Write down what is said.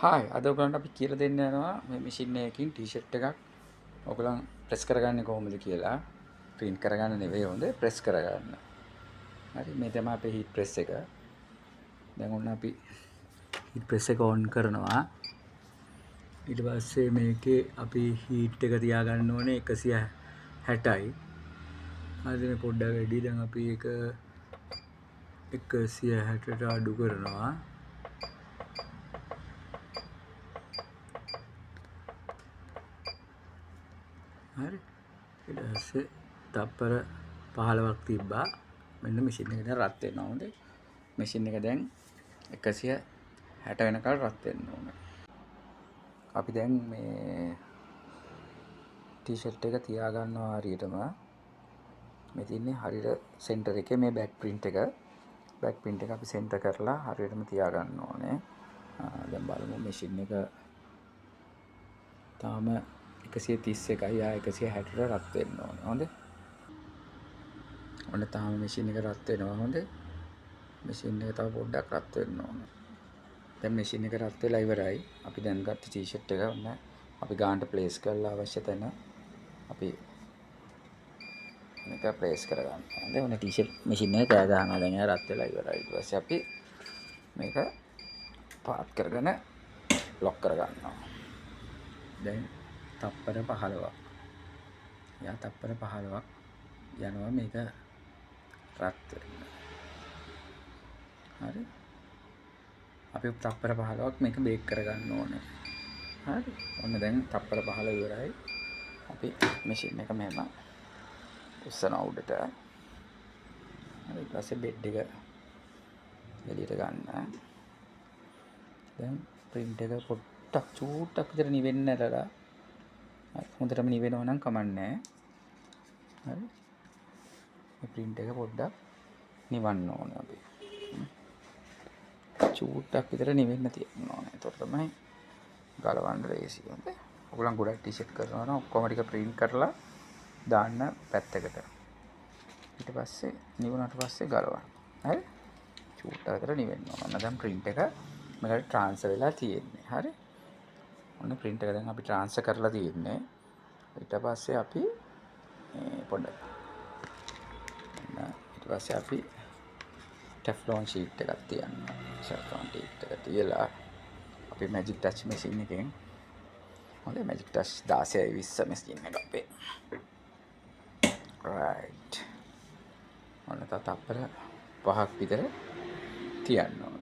Hi අද ඔයගලන්ට අපි කියලා දෙන්න යනවා මේ මැෂින් එකකින් ටී-ෂර්ට් එකක් ඔයගලන් ප්‍රෙස් කරගන්නේ කොහොමද කියලා. ප්‍රින්ට් කරගන්න නෙවෙයි හොඳ ප්‍රෙස් කරගන්න. හරි මේ තමයි අපේ හීට් ප්‍රෙස් එක. දැන් ඔන්න අපි හීට් ප්‍රෙස් එක ඔන් කරනවා. ඊට පස්සේ මේකේ අපි හීට් එක තියාගන්න ඕනේ 160යි. හරිද මේ පොඩ්ඩක් වැඩි. දැන් අපි ඒක 160ට අඩු කරනවා. හරි ඊට පස්සේ තප්පර 15ක් තිබ්බා. මෙන්න මැෂින් එක දැන් රත් වෙනවා. හොඳයි මැෂින් එක දැන් 160 වෙනකල් රත් වෙන්න ඕනේ. අපි දැන් මේ ටී-ෂර්ට් එක තියා ගන්නවා හරියටම. මේ තින්නේ හරියට සෙන්ටර් එකේ මේ බෑක් ප්‍රින්ට් එක. බෑක් ප්‍රින්ට් එක අපි සෙන්ටර් කරලා හරියටම තියා ගන්න ඕනේ. දැන් බලමු මැෂින් එක තාම 131යි. 160ට රත් වෙන්න ඕනේ. හොඳයි. ඔන්න තාම මැෂින් එක රත් වෙනවා. හොඳයි. මැෂින් එක තව පොඩ්ඩක් රත් වෙන්න ඕනේ. දැන් මැෂින් එක රත් වෙලා ඉවරයි. අපි දැන් ගත්ත ටී-ෂර්ට් එක ඔන්න අපි ගානට ප්ලේස් කරලා අවශ්‍ය තැන අපි මේක ප්ලේස් කරගන්න. දැන් ඔන්න ටී-ෂර්ට් මැෂින් එක කෑ ගහනවා. දැන් එයා රත් වෙලා ඉවරයි. ඊට පස්සේ අපි මේක පාත් කරගෙන ලොක් කරගන්නවා. දැන් තප්පර 15ක්. යා තප්පර 15ක් යනවා මේක රත් වෙන්න. හරි. අපි තප්පර 15ක් මේක බේක් කරගන්න ඕනේ. හරි. ඔන්න දැන් තප්පර 15 ඉවරයි. අපි මැෂින් එක මෙහෙම උස්සන උඩට. හරි. ඊට පස්සේ බෙඩ් එක එළියට ගන්න. දැන් print එක පොඩ්ඩක් චූට්ටක් විතර නිවෙන්න ඇරලා. හරි. හොඳටම නිවෙනවා නම් කමන්නේ නැහැ. හරි. මේ print එක පොඩ්ඩක් නිවන්න ඕනේ අපි. චූට්ටක් විතර නිවෙන්න තියෙන්න ඕනේ. ඒතකොට තමයි ගලවන්න ලේසි. හොඳයි. ඔයගොල්ලන් ගොඩක් ටී-ෂර්ට් කරනවා නම් ඔක්කොම ටික print කරලා දාන්න පැත්තකට. ඊට පස්සේ නිවුණාට පස්සේ ගලවන්න. හරි? චූට්ටක් විතර නිවෙන්න ඕන. ඔන්න දැන් print එක මේකට transfer වෙලා තියෙන්නේ. හරි? ඔන්න print එක දැන් අපි transfer කරලා තියෙන්නේ. ඊට පස්සේ අපි පොඩ්ඩක් ඊට පස්සේ අපි ටෙෆ්ලොන් ෂීට් එකක් තියනවා. ටෙෆ්ලොන් ෂීට් එක තියලා අපි මැජික් ටච් මැෂින් එකෙන් හොඳයි මැජික් ටච් 16යි 20 මැෂින් එක අපේ. right. ඔන්න තප්පර 5ක් විතර තියන්න ඕනේ.